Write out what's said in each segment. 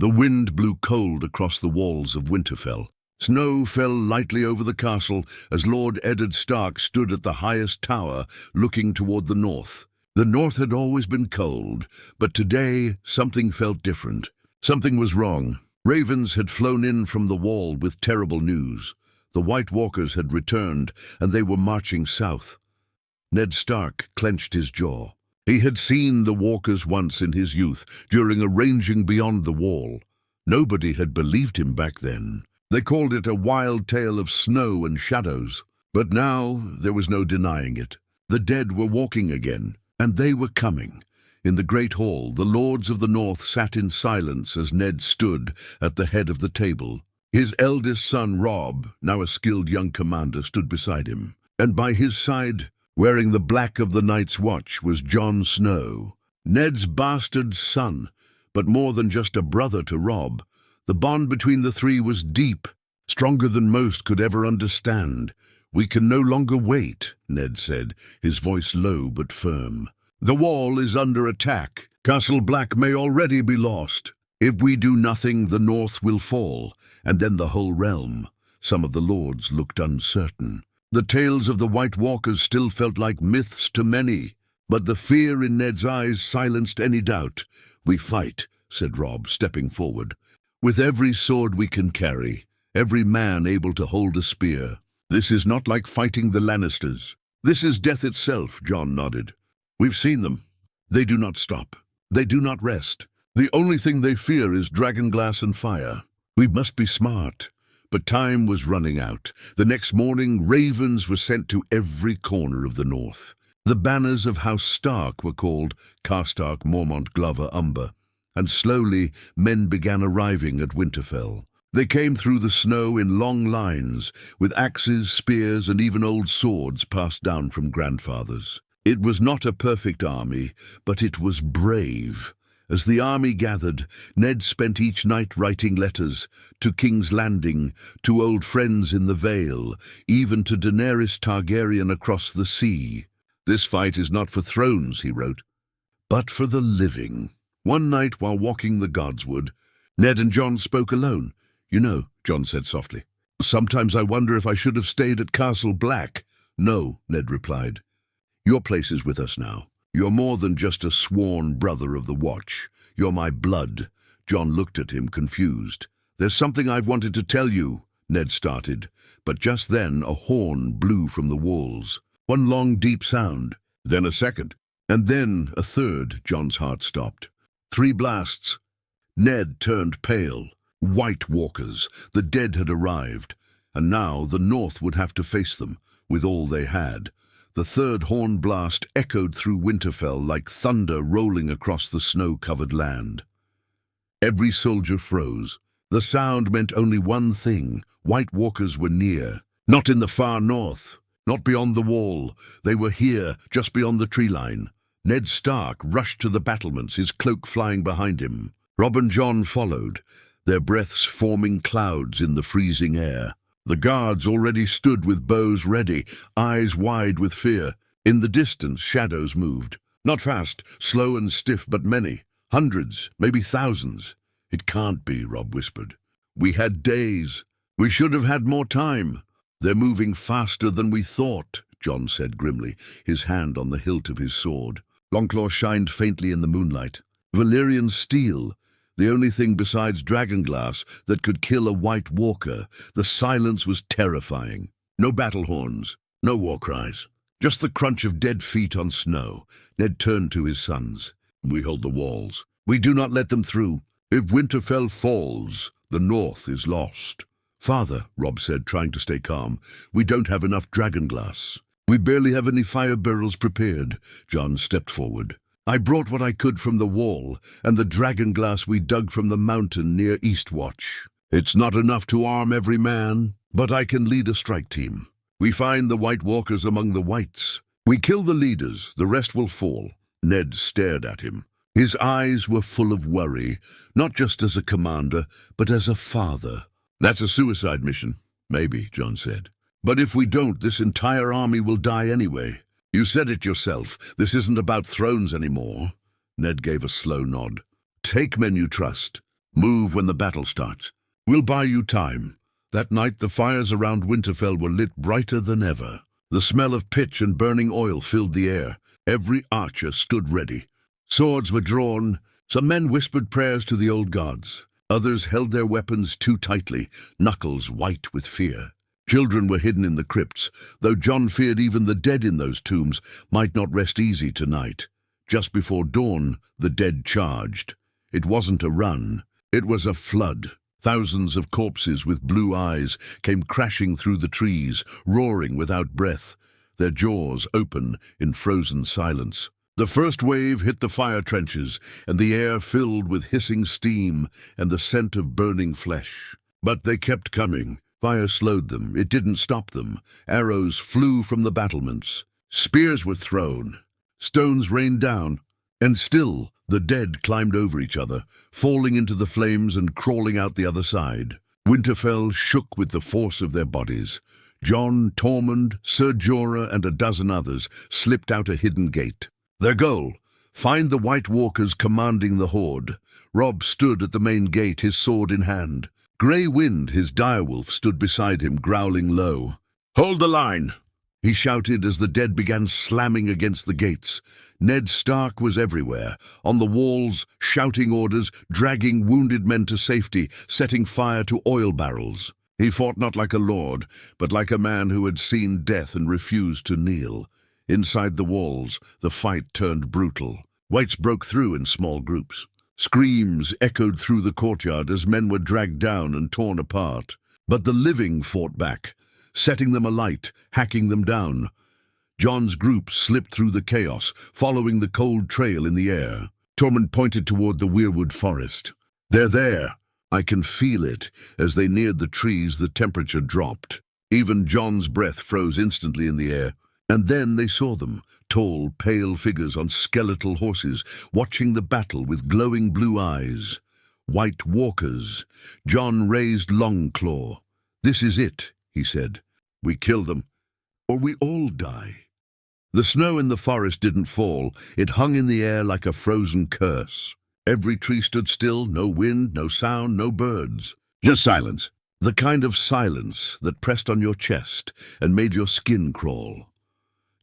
The wind blew cold across the walls of Winterfell. Snow fell lightly over the castle as Lord Eddard Stark stood at the highest tower, looking toward the north. The north had always been cold, but today something felt different. Something was wrong. Ravens had flown in from the wall with terrible news. The White Walkers had returned, and they were marching south. Ned Stark clenched his jaw. He had seen the Walkers once in his youth, during a ranging beyond the wall. Nobody had believed him back then. They called it a wild tale of snow and shadows. But now there was no denying it. The dead were walking again, and they were coming. In the great hall, the Lords of the North sat in silence as Ned stood at the head of the table. His eldest son, Robb, now a skilled young commander, stood beside him. And by his side, wearing the black of the Night's Watch, was Jon Snow, Ned's bastard son, but more than just a brother to Robb. The bond between the three was deep, stronger than most could ever understand. "We can no longer wait," Ned said, his voice low but firm. "The wall is under attack. Castle Black may already be lost. If we do nothing, the north will fall, and then the whole realm." Some of the lords looked uncertain. The tales of the White Walkers still felt like myths to many, but the fear in Ned's eyes silenced any doubt. "We fight," said Robb, stepping forward. "With every sword we can carry, every man able to hold a spear. This is not like fighting the Lannisters. This is death itself," Jon nodded. "We've seen them. They do not stop. They do not rest. The only thing they fear is dragonglass and fire. We must be smart." But time was running out. The next morning, ravens were sent to every corner of the north. The banners of House Stark were called Karstark, Mormont, Glover, Umber. And slowly, men began arriving at Winterfell. They came through the snow in long lines, with axes, spears, and even old swords passed down from grandfathers. It was not a perfect army, but it was brave. As the army gathered, Ned spent each night writing letters to King's Landing, to old friends in the Vale, even to Daenerys Targaryen across the sea. "This fight is not for thrones," he wrote, "but for the living." One night, while walking the Godswood, Ned and Jon spoke alone. "You know," Jon said softly, "sometimes I wonder if I should have stayed at Castle Black." "No," Ned replied. "Your place is with us now. You're more than just a sworn brother of the Watch. You're my blood." Jon looked at him, confused. "There's something I've wanted to tell you," Ned started, but just then a horn blew from the walls. One long, deep sound, then a second, and then a third. Jon's heart stopped. 3 blasts. Ned turned pale. White Walkers. The dead had arrived, and now the North would have to face them, with all they had. The third horn blast echoed through Winterfell like thunder rolling across the snow-covered land. Every soldier froze. The sound meant only one thing. White Walkers were near. Not in the far north. Not beyond the wall. They were here, just beyond the tree line. Ned Stark rushed to the battlements, his cloak flying behind him. Robb and Jon followed, their breaths forming clouds in the freezing air. The guards already stood with bows ready, eyes wide with fear. In the distance, shadows moved. Not fast, slow and stiff, but many. Hundreds, maybe thousands. "It can't be," Robb whispered. "We had days. We should have had more time." "They're moving faster than we thought," Jon said grimly, his hand on the hilt of his sword. Longclaw shined faintly in the moonlight. Valyrian steel. The only thing besides dragonglass that could kill a White Walker. The silence was terrifying. No battle horns, no war cries, just the crunch of dead feet on snow. Ned turned to his sons. "We hold the walls. We do not let them through. If Winterfell falls, the North is lost." "Father," Robb said, trying to stay calm, "we don't have enough dragonglass. We barely have any fire barrels prepared." Jon stepped forward. "I brought what I could from the wall, and the dragonglass we dug from the mountain near Eastwatch. It's not enough to arm every man, but I can lead a strike team. We find the White Walkers among the Whites. We kill the leaders, the rest will fall." Ned stared at him. His eyes were full of worry, not just as a commander, but as a father. "That's a suicide mission." "Maybe," Jon said. "But if we don't, this entire army will die anyway. You said it yourself. This isn't about thrones anymore." Ned gave a slow nod. "Take men you trust. Move when the battle starts. We'll buy you time." That night the fires around Winterfell were lit brighter than ever. The smell of pitch and burning oil filled the air. Every archer stood ready. Swords were drawn. Some men whispered prayers to the old gods. Others held their weapons too tightly, knuckles white with fear. Children were hidden in the crypts, though Jon feared even the dead in those tombs might not rest easy tonight. Just before dawn, the dead charged. It wasn't a run. It was a flood. Thousands of corpses with blue eyes came crashing through the trees, roaring without breath, their jaws open in frozen silence. The first wave hit the fire trenches, and the air filled with hissing steam and the scent of burning flesh. But they kept coming. Fire slowed them. It didn't stop them. Arrows flew from the battlements. Spears were thrown. Stones rained down. And still, the dead climbed over each other, falling into the flames and crawling out the other side. Winterfell shook with the force of their bodies. Jon, Tormund, Ser Jorah, and a dozen others slipped out a hidden gate. Their goal: find the White Walkers commanding the horde. Robb stood at the main gate, his sword in hand. Grey Wind, his direwolf, stood beside him, growling low. "Hold the line!" he shouted as the dead began slamming against the gates. Ned Stark was everywhere, on the walls, shouting orders, dragging wounded men to safety, setting fire to oil barrels. He fought not like a lord, but like a man who had seen death and refused to kneel. Inside the walls, the fight turned brutal. Whites broke through in small groups. Screams echoed through the courtyard as men were dragged down and torn apart. But the living fought back, setting them alight, hacking them down. Jon's group slipped through the chaos, following the cold trail in the air. Tormund pointed toward the weirwood forest. "They're there. I can feel it." As they neared the trees, the temperature dropped. Even Jon's breath froze instantly in the air. And then they saw them, tall, pale figures on skeletal horses, watching the battle with glowing blue eyes. White Walkers. Jon raised Longclaw. "This is it," he said. "We kill them, or we all die." The snow in the forest didn't fall. It hung in the air like a frozen curse. Every tree stood still, no wind, no sound, no birds. Just silence. The kind of silence that pressed on your chest and made your skin crawl.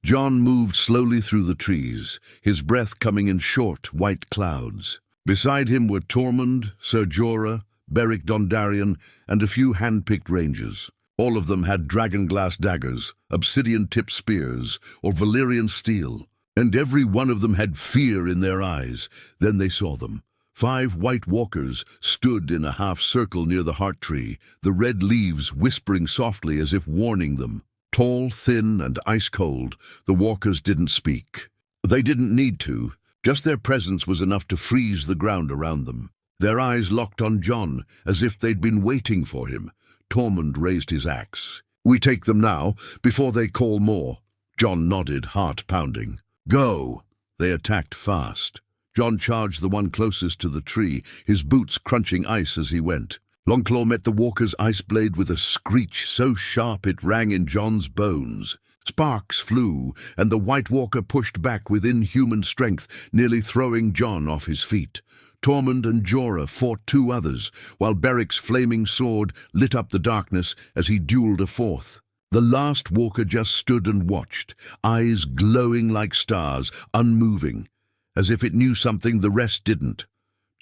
Jon moved slowly through the trees, his breath coming in short, white clouds. Beside him were Tormund, Ser Jorah, Beric Dondarrion, and a few hand-picked rangers. All of them had dragon-glass daggers, obsidian-tipped spears, or Valyrian steel, and every one of them had fear in their eyes. Then they saw them. 5 White Walkers stood in a half-circle near the heart tree, the red leaves whispering softly as if warning them. Tall, thin, and ice-cold, the walkers didn't speak. They didn't need to. Just their presence was enough to freeze the ground around them. Their eyes locked on Jon, as if they'd been waiting for him. Tormund raised his axe. "We take them now, before they call more." Jon nodded, heart pounding. "Go!" They attacked fast. Jon charged the one closest to the tree, his boots crunching ice as he went. Longclaw met the walker's ice blade with a screech so sharp it rang in Jon's bones. Sparks flew, and the White Walker pushed back with inhuman strength, nearly throwing Jon off his feet. Tormund and Jorah fought 2 others, while Beric's flaming sword lit up the darkness as he dueled a 4th. The last walker just stood and watched, eyes glowing like stars, unmoving, as if it knew something the rest didn't.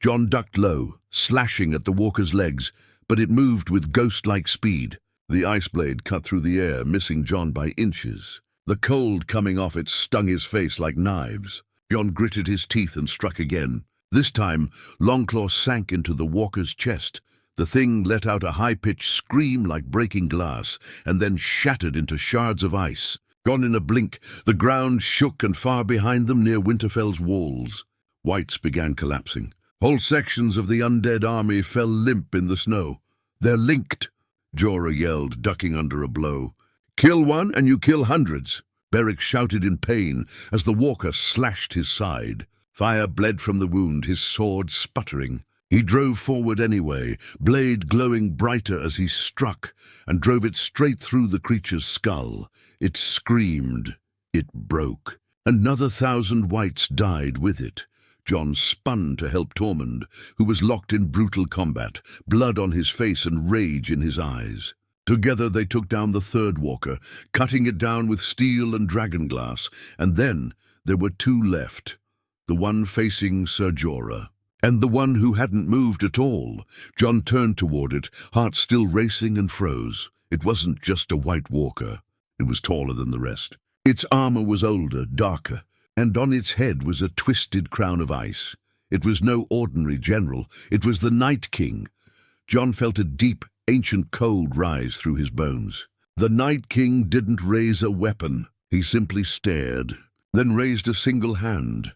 Jon ducked low, slashing at the walker's legs, but it moved with ghost-like speed. The ice blade cut through the air, missing Jon by inches. The cold coming off it stung his face like knives. Jon gritted his teeth and struck again. This time, Longclaw sank into the walker's chest. The thing let out a high-pitched scream like breaking glass, and then shattered into shards of ice. Gone in a blink, the ground shook, and far behind them, near Winterfell's walls, Whites began collapsing. Whole sections of the undead army fell limp in the snow. "They're linked," Jorah yelled, ducking under a blow. "Kill one and you kill hundreds," Beric shouted in pain as the walker slashed his side. Fire bled from the wound, his sword sputtering. He drove forward anyway, blade glowing brighter as he struck, and drove it straight through the creature's skull. It screamed. It broke. Another 1,000 whites died with it. John spun to help Tormund, who was locked in brutal combat, blood on his face and rage in his eyes. Together they took down the third walker, cutting it down with steel and dragonglass, and then there were two left, the one facing Ser Jorah, and the one who hadn't moved at all. John turned toward it, heart still racing, and froze. It wasn't just a white walker. It was taller than the rest. Its armor was older, darker, and on its head was a twisted crown of ice. It was no ordinary general. It was the Night King. John felt a deep, ancient cold rise through his bones. The Night King didn't raise a weapon. He simply stared, then raised a single hand.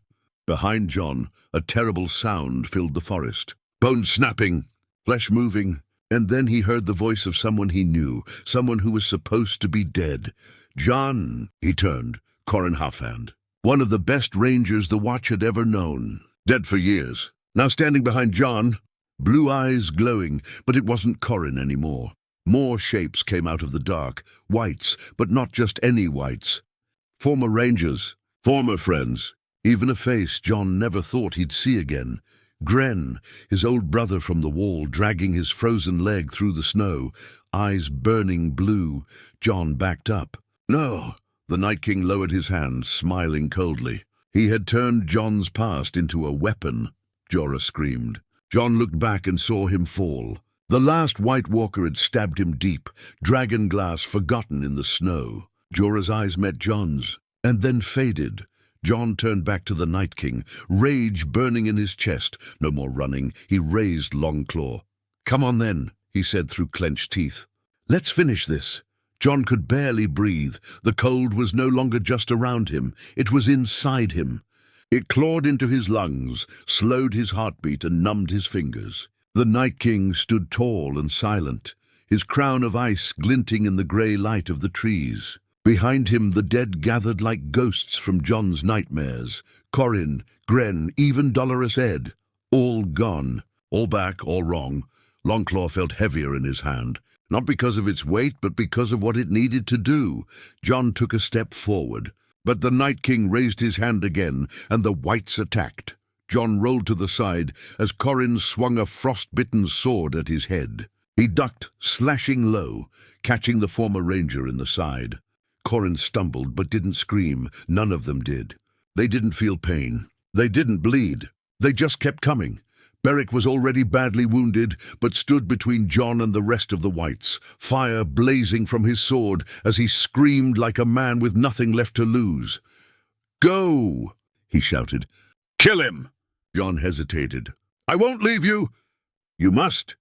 Behind John, a terrible sound filled the forest. Bones snapping, flesh moving, and then he heard the voice of someone he knew, someone who was supposed to be dead. John, he turned, Corran Halfhand, one of the best rangers the Watch had ever known. Dead for years. Now standing behind John, blue eyes glowing, but it wasn't Corran anymore. More shapes came out of the dark, whites, but not just any whites. Former rangers, former friends, even a face John never thought he'd see again. Gren, his old brother from the wall, dragging his frozen leg through the snow, eyes burning blue. John backed up. No, the Night King lowered his hand, smiling coldly. He had turned John's past into a weapon, Jorah screamed. John looked back and saw him fall. The last White Walker had stabbed him deep, dragonglass forgotten in the snow. Jorah's eyes met John's, and then faded. John turned back to the Night King, rage burning in his chest. No more running. He raised Longclaw. "Come on then," he said through clenched teeth. "Let's finish this." John could barely breathe. The cold was no longer just around him. It was inside him. It clawed into his lungs, slowed his heartbeat, and numbed his fingers. The Night King stood tall and silent, his crown of ice glinting in the grey light of the trees. Behind him the dead gathered like ghosts from John's nightmares. Corran, Gren, even Dolorous Ed. All gone. All back, all wrong. Longclaw felt heavier in his hand. Not because of its weight, but because of what it needed to do. John took a step forward. But the Night King raised his hand again, and the whites attacked. John rolled to the side as Corran swung a frost-bitten sword at his head. He ducked, slashing low, catching the former ranger in the side. Corran stumbled but didn't scream. None of them did. They didn't feel pain. They didn't bleed. They just kept coming. Beric was already badly wounded, but stood between John and the rest of the whites, fire blazing from his sword as he screamed like a man with nothing left to lose. "Go!" he shouted. "Kill him!" John hesitated. "I won't leave you." "You must."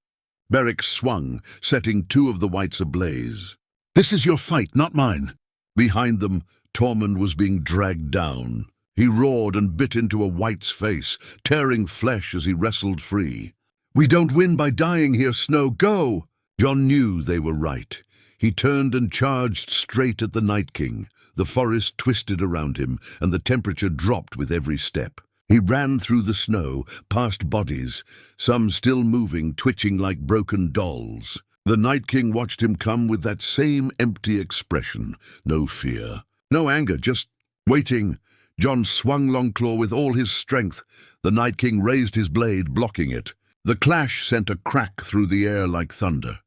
Beric swung, setting two of the whites ablaze. "This is your fight, not mine." Behind them, Tormund was being dragged down. He roared and bit into a white's face, tearing flesh as he wrestled free. "We don't win by dying here, Snow. Go!" John knew they were right. He turned and charged straight at the Night King. The forest twisted around him, and the temperature dropped with every step. He ran through the snow, past bodies, some still moving, twitching like broken dolls. The Night King watched him come with that same empty expression. No fear, no anger, just waiting. John swung Longclaw with all his strength. The Night King raised his blade, blocking it. The clash sent a crack through the air like thunder.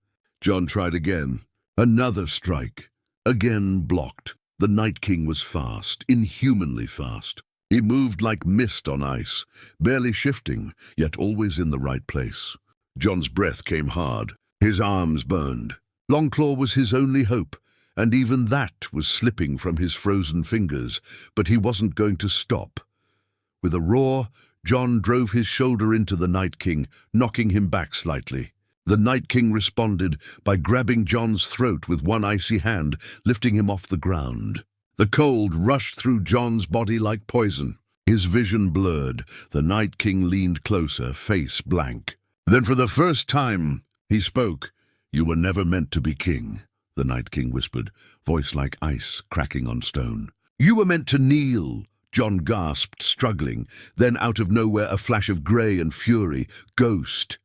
John tried again. Another strike. Again blocked. The Night King was fast, inhumanly fast. He moved like mist on ice, barely shifting, yet always in the right place. John's breath came hard. His arms burned. Longclaw was his only hope, and even that was slipping from his frozen fingers, but he wasn't going to stop. With a roar, John drove his shoulder into the Night King, knocking him back slightly. The Night King responded by grabbing John's throat with one icy hand, lifting him off the ground. The cold rushed through John's body like poison. His vision blurred. The Night King leaned closer, face blank. Then for the first time, he spoke. "You were never meant to be king," the Night King whispered, voice like ice cracking on stone. "You were meant to kneel," John gasped, struggling. Then out of nowhere a flash of grey and fury. Ghost.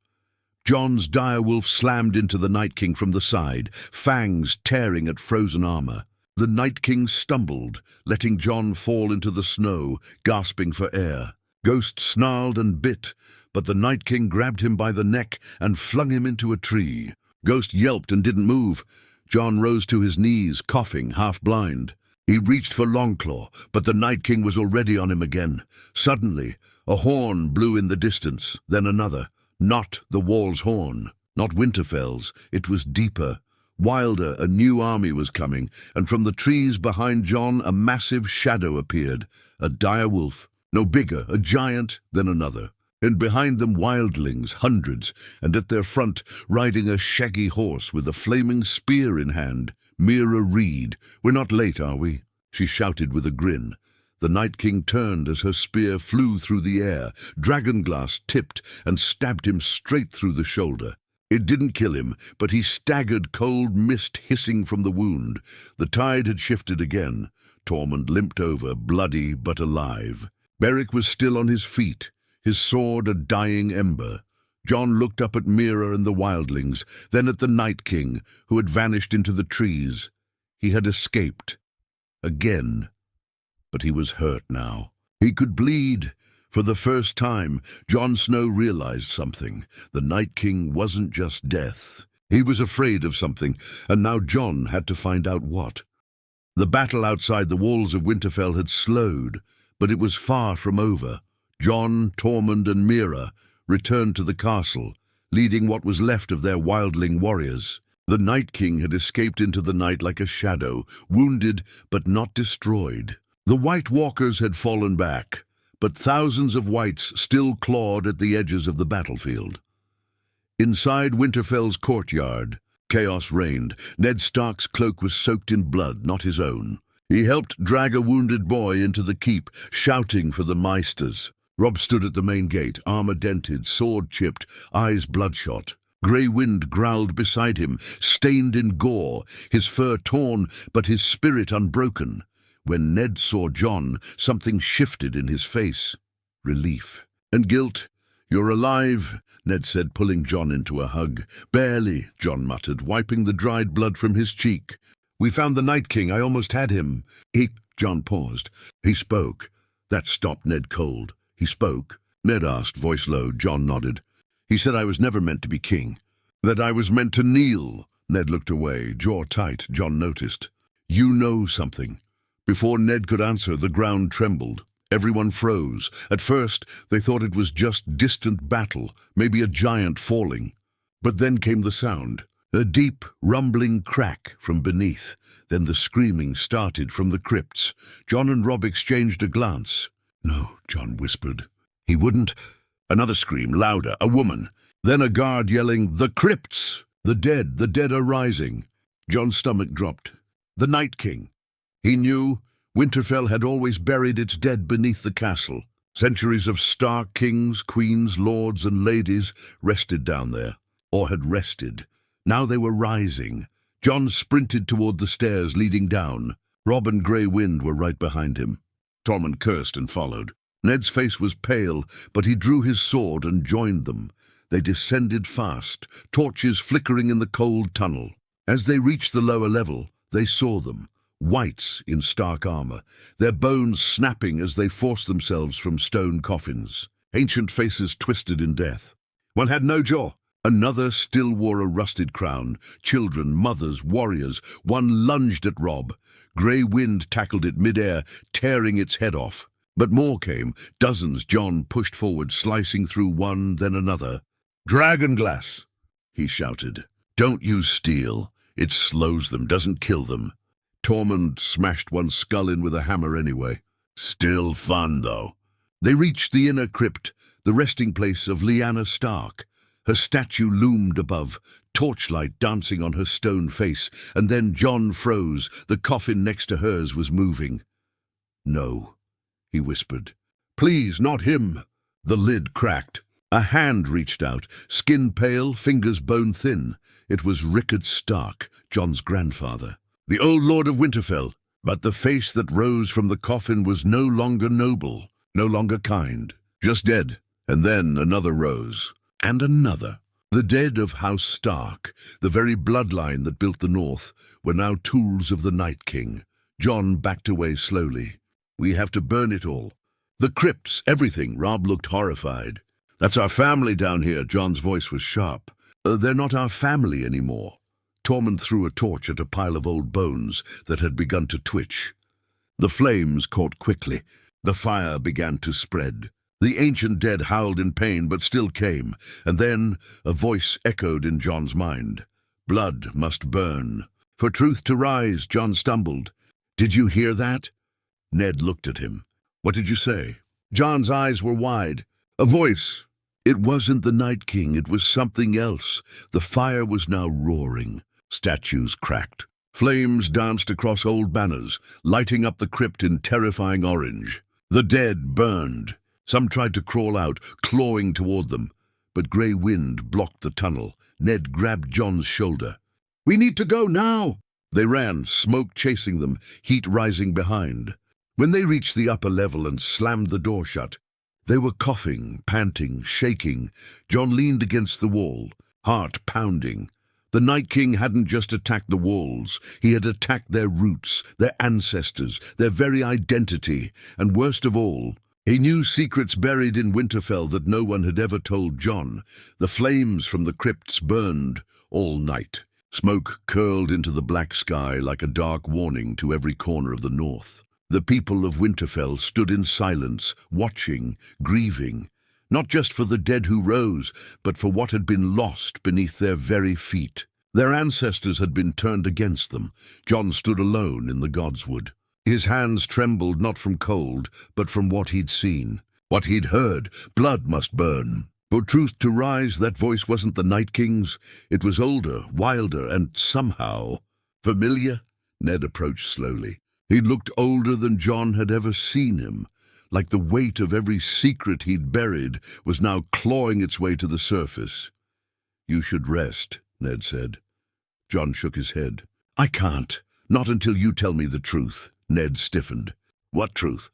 John's direwolf slammed into the Night King from the side, fangs tearing at frozen armor. The Night King stumbled, letting John fall into the snow, gasping for air. Ghost snarled and bit, but the Night King grabbed him by the neck and flung him into a tree. Ghost yelped and didn't move. John rose to his knees, coughing, half-blind. He reached for Longclaw, but the Night King was already on him again. Suddenly, a horn blew in the distance, then another. Not the wall's horn, not Winterfell's. It was deeper, wilder. A new army was coming, and from the trees behind John a massive shadow appeared. A dire wolf, no bigger, a giant, then another. And behind them wildlings, hundreds, and at their front, riding a shaggy horse with a flaming spear in hand. Mira Reed. "We're not late, are we?" she shouted with a grin. The Night King turned as her spear flew through the air. Dragonglass tipped and stabbed him straight through the shoulder. It didn't kill him, but he staggered, cold mist hissing from the wound. The tide had shifted again. Tormund limped over, bloody but alive. Beric was still on his feet, his sword a dying ember. John looked up at Mira and the wildlings, then at the Night King, who had vanished into the trees. He had escaped. Again. But he was hurt now. He could bleed. For the first time, Jon Snow realized something. The Night King wasn't just death. He was afraid of something, and now Jon had to find out what. The battle outside the walls of Winterfell had slowed, but it was far from over. Jon, Tormund, and Mira returned to the castle, leading what was left of their wildling warriors. The Night King had escaped into the night like a shadow, wounded but not destroyed. The White Walkers had fallen back, but thousands of whites still clawed at the edges of the battlefield. Inside Winterfell's courtyard, chaos reigned. Ned Stark's cloak was soaked in blood, not his own. He helped drag a wounded boy into the keep, shouting for the maesters. Robb stood at the main gate, armor dented, sword chipped, eyes bloodshot. Grey Wind growled beside him, stained in gore, his fur torn, but his spirit unbroken. When Ned saw Jon, something shifted in his face. Relief. "And guilt? You're alive," Ned said, pulling Jon into a hug. "Barely," Jon muttered, wiping the dried blood from his cheek. "We found the Night King. I almost had him." Jon paused. "He spoke." That stopped Ned cold. "He spoke?" Ned asked, voice low. Jon nodded. "He said I was never meant to be king. That I was meant to kneel." Ned looked away, jaw tight. Jon noticed. "You know something." Before Ned could answer, the ground trembled. Everyone froze. At first, they thought it was just distant battle, maybe a giant falling. But then came the sound. A deep, rumbling crack from beneath. Then the screaming started from the crypts. Jon and Robb exchanged a glance. "No," Jon whispered. "He wouldn't." Another scream, louder, a woman. Then a guard yelling, "The crypts! The dead are rising." Jon's stomach dropped. The Night King. He knew Winterfell had always buried its dead beneath the castle. Centuries of Stark kings, queens, lords, and ladies rested down there, or had rested. Now they were rising. Jon sprinted toward the stairs leading down. Robb and Grey Wind were right behind him. Tormund cursed and followed. Ned's face was pale, but he drew his sword and joined them. They descended fast, torches flickering in the cold tunnel. As they reached the lower level, they saw them. Whites in stark armor, their bones snapping as they forced themselves from stone coffins. Ancient faces twisted in death. One had no jaw. Another still wore a rusted crown. Children, mothers, warriors. One lunged at Robb. Grey Wind tackled it midair, tearing its head off. But more came. Dozens. Jon pushed forward, slicing through one, then another. "Dragonglass!" he shouted. "Don't use steel. It slows them, doesn't kill them." Tormund smashed one skull in with a hammer anyway. Still fun, though. They reached the inner crypt, the resting place of Lyanna Stark. Her statue loomed above, torchlight dancing on her stone face, and then Jon froze. The coffin next to hers was moving. "No," he whispered. "Please, not him." The lid cracked. A hand reached out, skin pale, fingers bone-thin. It was Rickard Stark, Jon's grandfather. The old Lord of Winterfell, but the face that rose from the coffin was no longer noble, no longer kind, just dead. And then another rose, and another. The dead of House Stark, the very bloodline that built the North, were now tools of the Night King. Jon backed away slowly. "We have to burn it all." The crypts, everything. Robb looked horrified. That's our family down here. John's voice was sharp. They're not our family anymore. Tormund threw a torch at a pile of old bones that had begun to twitch. The flames caught quickly. The fire began to spread. The ancient dead howled in pain, but still came, and then a voice echoed in John's mind. Blood must burn. For truth to rise, John stumbled. Did you hear that? Ned looked at him. What did you say? John's eyes were wide. A voice. It wasn't the Night King, it was something else. The fire was now roaring. Statues cracked. Flames danced across old banners, lighting up the crypt in terrifying orange. The dead burned. Some tried to crawl out, clawing toward them. But grey wind blocked the tunnel. Ned grabbed John's shoulder. We need to go now! They ran, smoke chasing them, heat rising behind. When they reached the upper level and slammed the door shut, they were coughing, panting, shaking. John leaned against the wall, heart pounding. The Night King hadn't just attacked the walls. He had attacked their roots, their ancestors, their very identity. And worst of all, he knew secrets buried in Winterfell that no one had ever told John. The flames from the crypts burned all night. Smoke curled into the black sky like a dark warning to every corner of the north. The people of Winterfell stood in silence, watching, grieving, not just for the dead who rose, but for what had been lost beneath their very feet. Their ancestors had been turned against them. John stood alone in the Godswood. His hands trembled not from cold, but from what he'd seen, what he'd heard. Blood must burn. For truth to rise, that voice wasn't the Night King's. It was older, wilder, and somehow familiar. Ned approached slowly. He looked older than John had ever seen him, like the weight of every secret he'd buried was now clawing its way to the surface. You should rest, Ned said. John shook his head. I can't. Not until you tell me the truth. Ned stiffened. What truth?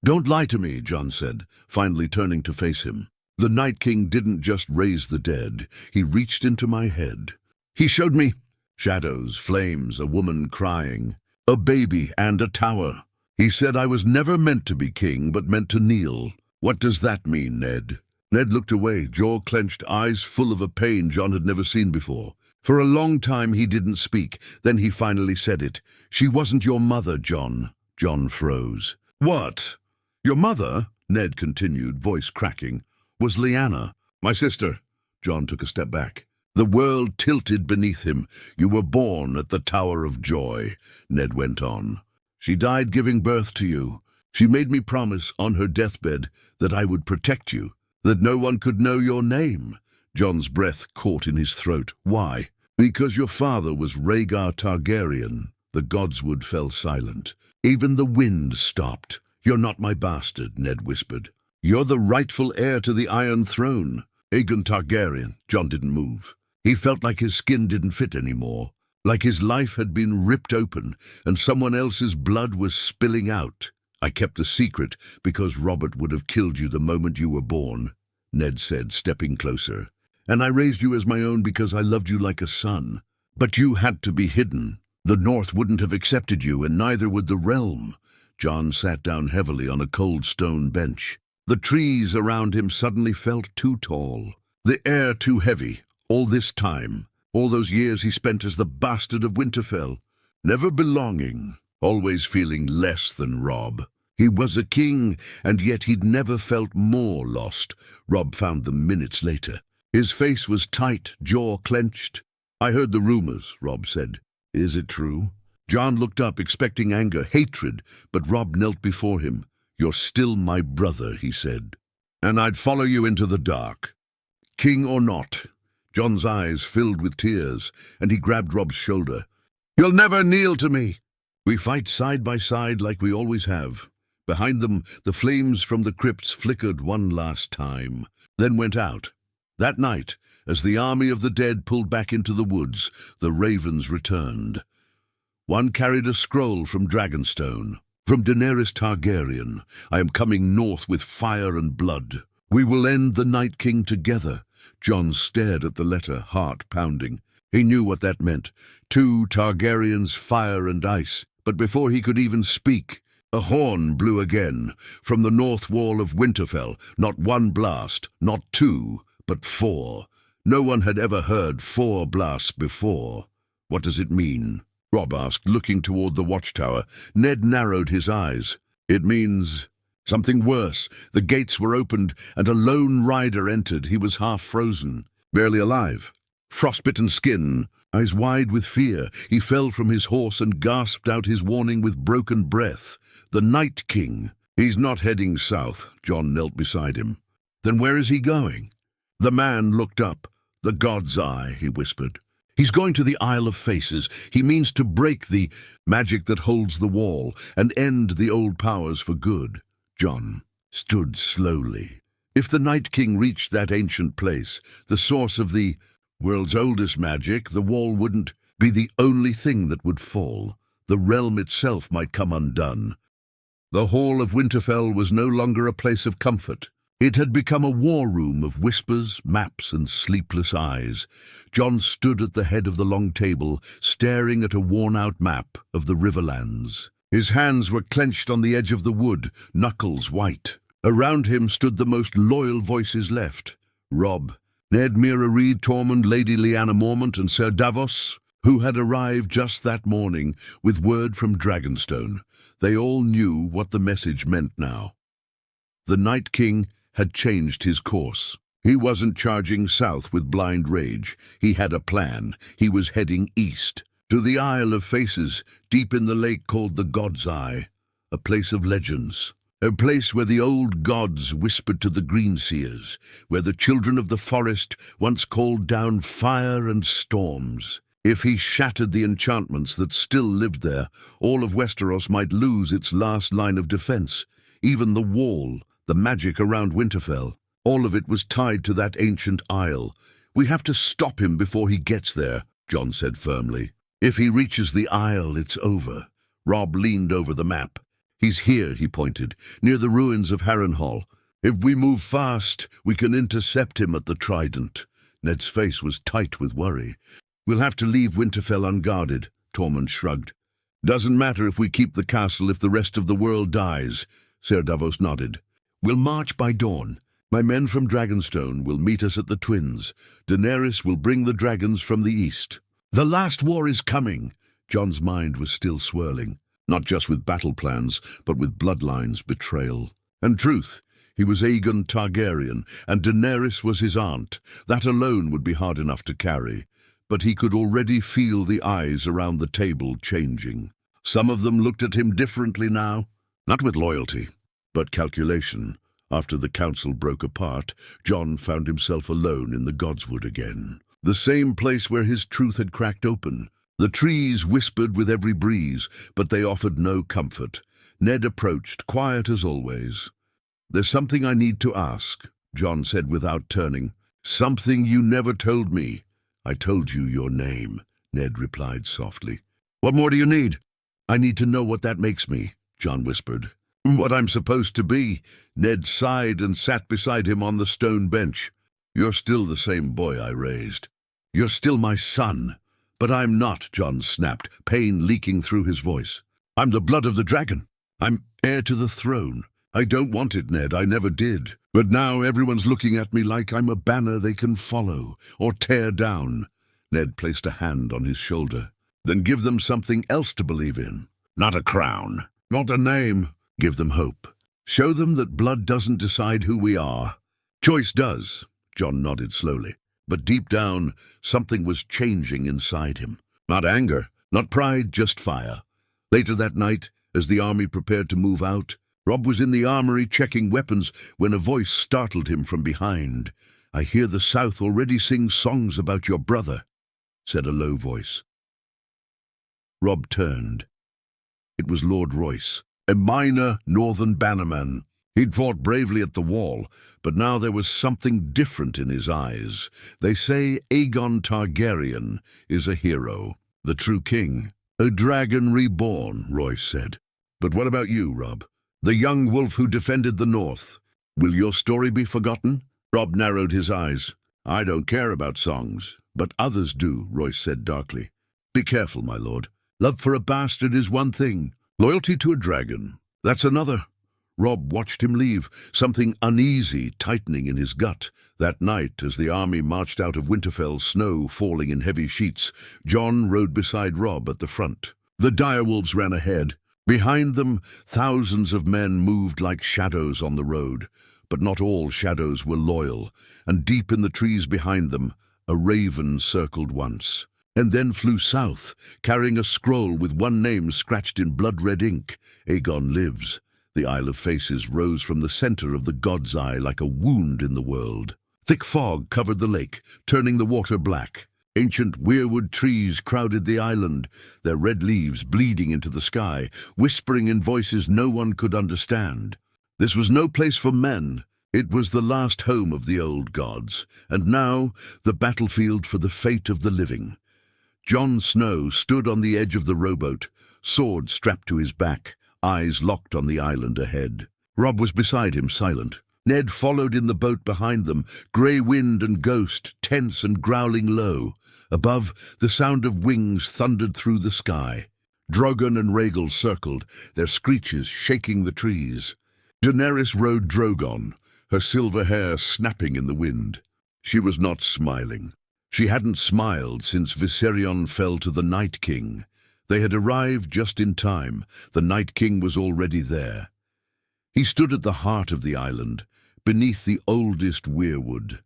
Don't lie to me, John said, finally turning to face him. The Night King didn't just raise the dead. He reached into my head. He showed me shadows, flames, a woman crying, a baby and a tower. He said I was never meant to be king, but meant to kneel. What does that mean, Ned? Ned looked away, jaw clenched, eyes full of a pain John had never seen before. For a long time he didn't speak. Then he finally said it. She wasn't your mother, John. John froze. What? Your mother? Ned continued, voice cracking. Was Lyanna. My sister. John took a step back. The world tilted beneath him. You were born at the Tower of Joy, Ned went on. She died giving birth to you. She made me promise on her deathbed that I would protect you, that no one could know your name. John's breath caught in his throat. Why? Because your father was Rhaegar Targaryen. The Godswood fell silent. Even the wind stopped. You're not my bastard, Ned whispered. You're the rightful heir to the Iron Throne. Aegon Targaryen. John didn't move. He felt like his skin didn't fit anymore, like his life had been ripped open and someone else's blood was spilling out. I kept the secret because Robert would have killed you the moment you were born, Ned said, stepping closer. And I raised you as my own because I loved you like a son. But you had to be hidden. The North wouldn't have accepted you, and neither would the realm. John sat down heavily on a cold stone bench. The trees around him suddenly felt too tall, the air too heavy. All this time, all those years he spent as the bastard of Winterfell, never belonging, always feeling less than Robb. He was a king, and yet he'd never felt more lost. Robb found them minutes later. His face was tight, jaw clenched. I heard the rumors, Robb said. Is it true? John looked up, expecting anger, hatred, but Robb knelt before him. You're still my brother, he said. And I'd follow you into the dark. King or not. John's eyes filled with tears, and he grabbed Robb's shoulder. You'll never kneel to me. We fight side by side like we always have. Behind them, the flames from the crypts flickered one last time, then went out. That night, as the army of the dead pulled back into the woods, the ravens returned. One carried a scroll from Dragonstone. From Daenerys Targaryen, I am coming north with fire and blood. We will end the Night King together. John stared at the letter, heart pounding. He knew what that meant. 2 Targaryens, fire and ice. But before he could even speak, A horn blew again, from the north wall of Winterfell, not one blast, not two, but four. No one had ever heard 4 blasts before. What does it mean? Robb asked, looking toward the watchtower. Ned narrowed his eyes. It means something worse. The gates were opened, and a lone rider entered. He was half frozen, barely alive, frostbitten skin, eyes wide with fear. He fell from his horse and gasped out his warning with broken breath. The Night King. He's not heading south. Jon knelt beside him. Then where is he going? The man looked up. The God's Eye, he whispered. He's going to the Isle of Faces. He means to break the magic that holds the wall and end the old powers for good. Jon stood slowly. If the Night King reached that ancient place, the source of the world's oldest magic, the wall wouldn't be the only thing that would fall. The realm itself might come undone. The Hall of Winterfell was no longer a place of comfort. It had become a war room of whispers, maps, and sleepless eyes. Jon stood at the head of the long table, staring at a worn-out map of the Riverlands. His hands were clenched on the edge of the wood, knuckles white. Around him stood the most loyal voices left. Robb, Ned Mira Reed, Tormund, Lady Lyanna Mormont, and Ser Davos, who had arrived just that morning with word from Dragonstone. They all knew what the message meant now. The Night King had changed his course. He wasn't charging south with blind rage. He had a plan. He was heading east, to the Isle of Faces, deep in the lake called the God's Eye, a place of legends, a place where the old gods whispered to the Greenseers, where the children of the forest once called down fire and storms. If he shattered the enchantments that still lived there, all of Westeros might lose its last line of defense, even the wall, the magic around Winterfell. All of it was tied to that ancient isle. We have to stop him before he gets there, Jon said firmly. If he reaches the isle, it's over. Robb leaned over the map. He's here, he pointed, near the ruins of Harrenhal. If we move fast, we can intercept him at the Trident. Ned's face was tight with worry. We'll have to leave Winterfell unguarded, Tormund shrugged. Doesn't matter if we keep the castle if the rest of the world dies. Ser Davos nodded. We'll march by dawn. My men from Dragonstone will meet us at the Twins. Daenerys will bring the dragons from the east. The last war is coming. Jon's mind was still swirling, not just with battle plans, but with bloodlines, betrayal, and truth. He was Aegon Targaryen, and Daenerys was his aunt. That alone would be hard enough to carry. But he could already feel the eyes around the table changing. Some of them looked at him differently now, not with loyalty, but calculation. After the council broke apart, Jon found himself alone in the Godswood again. The same place where his truth had cracked open. The trees whispered with every breeze, but they offered no comfort. Ned approached, quiet as always. There's something I need to ask, Jon said without turning. Something you never told me. I told you your name, Ned replied softly. What more do you need? I need to know what that makes me, Jon whispered. What I'm supposed to be. Ned sighed and sat beside him on the stone bench. You're still the same boy I raised. You're still my son. But I'm not, Jon snapped, pain leaking through his voice. I'm the blood of the dragon. I'm heir to the throne. I don't want it, Ned, I never did. But now everyone's looking at me like I'm a banner they can follow or tear down. Ned placed a hand on his shoulder. Then give them something else to believe in. Not a crown, not a name. Give them hope. Show them that blood doesn't decide who we are. Choice does, Jon nodded slowly. But deep down, something was changing inside him. Not anger, not pride, just fire. Later that night, as the army prepared to move out, Robb was in the armory checking weapons when a voice startled him from behind. I hear the South already sing songs about your brother, said a low voice. Robb turned. It was Lord Royce, a minor northern bannerman. He'd fought bravely at the wall, but now there was something different in his eyes. They say Aegon Targaryen is a hero, the true king. A dragon reborn, Royce said. But what about you, Robb? The young wolf who defended the north. Will your story be forgotten? Robb narrowed his eyes. I don't care about songs, but others do, Royce said darkly. Be careful, my lord. Love for a bastard is one thing. Loyalty to a dragon, That's another. Robb watched him leave, something uneasy tightening in his gut. That night, as the army marched out of Winterfell, snow falling in heavy sheets, Jon rode beside Robb at the front. The direwolves ran ahead. Behind them, thousands of men moved like shadows on the road. But not all shadows were loyal, and deep in the trees behind them, a raven circled once, and then flew south, carrying a scroll with one name scratched in blood-red ink. Aegon lives. The Isle of Faces rose from the center of the God's Eye like a wound in the world. Thick fog covered the lake, turning the water black. Ancient weirwood trees crowded the island, their red leaves bleeding into the sky, whispering in voices no one could understand. This was no place for men. It was the last home of the old gods, and now the battlefield for the fate of the living. Jon Snow stood on the edge of the rowboat, sword strapped to his back, eyes locked on the island ahead. Robb was beside him, silent. Ned followed in the boat behind them, grey wind and ghost, tense and growling low. Above, the sound of wings thundered through the sky. Drogon and Rhaegal circled, their screeches shaking the trees. Daenerys rode Drogon, her silver hair snapping in the wind. She was not smiling. She hadn't smiled since Viserion fell to the Night King. They had arrived just in time. The Night King was already there. He stood at the heart of the island, beneath the oldest weirwood,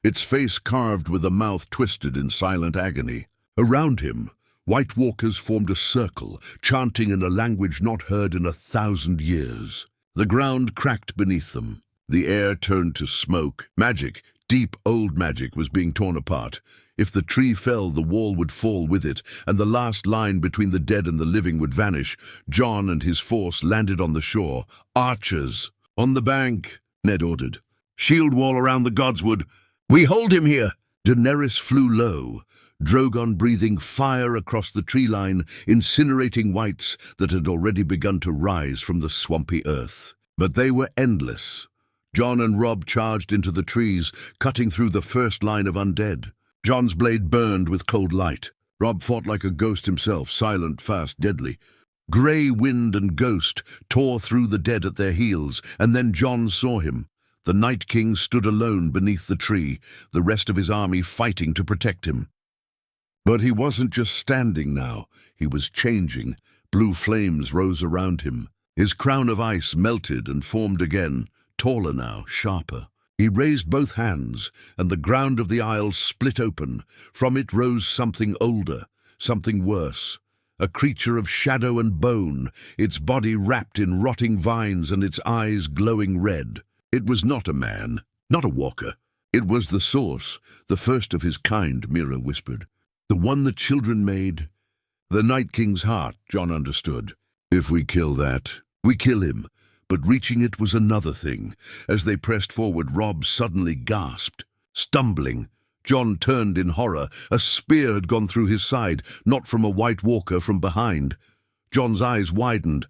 its face carved with a mouth twisted in silent agony. Around him, White Walkers formed a circle, chanting in a language not heard in 1,000 years. The ground cracked beneath them. The air turned to smoke. Magic, deep old magic, was being torn apart. If the tree fell, the wall would fall with it, and the last line between the dead and the living would vanish. Jon and his force landed on the shore. Archers! On the bank, Ned ordered. Shield wall around the godswood. We hold him here! Daenerys flew low, Drogon breathing fire across the tree line, incinerating whites that had already begun to rise from the swampy earth. But they were endless. Jon and Robb charged into the trees, cutting through the first line of undead. Jon's blade burned with cold light. Robb fought like a ghost himself, silent, fast, deadly. Grey wind and ghost tore through the dead at their heels, and then Jon saw him. The Night King stood alone beneath the tree, the rest of his army fighting to protect him. But he wasn't just standing now, he was changing. Blue flames rose around him. His crown of ice melted and formed again, taller now, sharper. He raised both hands, and the ground of the isle split open. From it rose something older, something worse. A creature of shadow and bone, its body wrapped in rotting vines and its eyes glowing red. It was not a man, not a walker. It was the source, the first of his kind, Mira whispered. The one the children made. The Night King's heart, Jon understood. If we kill that, we kill him. But reaching it was another thing. As they pressed forward, Robb suddenly gasped. Stumbling, Jon turned in horror. A spear had gone through his side, not from a White Walker, from behind. Jon's eyes widened.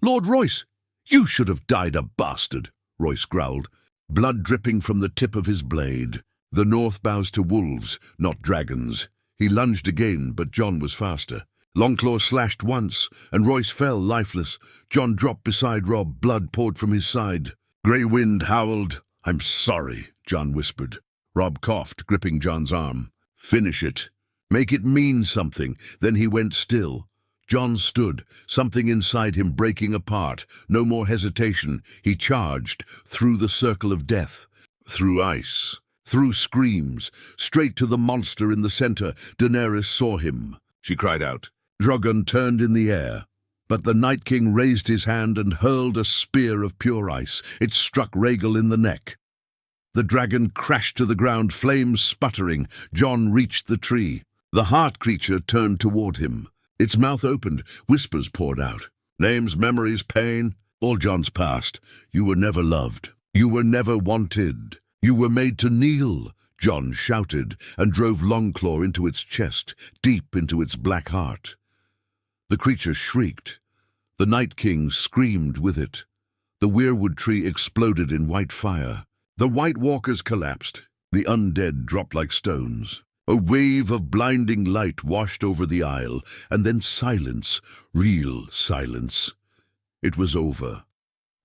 Lord Royce, you should have died a bastard, Royce growled, blood dripping from the tip of his blade. The North bows to wolves, not dragons. He lunged again, but Jon was faster. Longclaw slashed once, and Royce fell lifeless. Jon dropped beside Robb, blood poured from his side. Grey wind howled. I'm sorry, Jon whispered. Robb coughed, gripping Jon's arm. Finish it. Make it mean something. Then he went still. Jon stood, something inside him breaking apart. No more hesitation. He charged, through the circle of death, through ice, through screams, straight to the monster in the center. Daenerys saw him. She cried out. Drogon turned in the air, but the Night King raised his hand and hurled a spear of pure ice. It struck Rhaegal in the neck. The dragon crashed to the ground, flames sputtering. Jon reached the tree. The heart creature turned toward him. Its mouth opened, whispers poured out. Names, memories, pain, all Jon's past. You were never loved. You were never wanted. You were made to kneel. Jon shouted and drove Longclaw into its chest, deep into its black heart. The creature shrieked. The Night King screamed with it. The weirwood tree exploded in white fire. The White Walkers collapsed. The undead dropped like stones. A wave of blinding light washed over the isle, and then silence, real silence. It was over.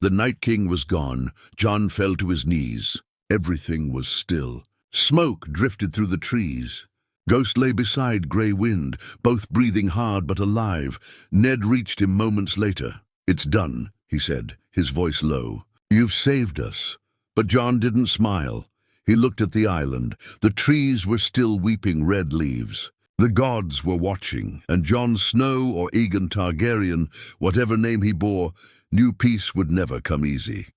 The Night King was gone. Jon fell to his knees. Everything was still. Smoke drifted through the trees. Ghost lay beside Grey Wind, both breathing hard but alive. Ned reached him moments later. "It's done," he said, his voice low. "You've saved us." But Jon didn't smile. He looked at the island. The trees were still weeping red leaves. The gods were watching, and Jon Snow or Aegon Targaryen, whatever name he bore, knew peace would never come easy.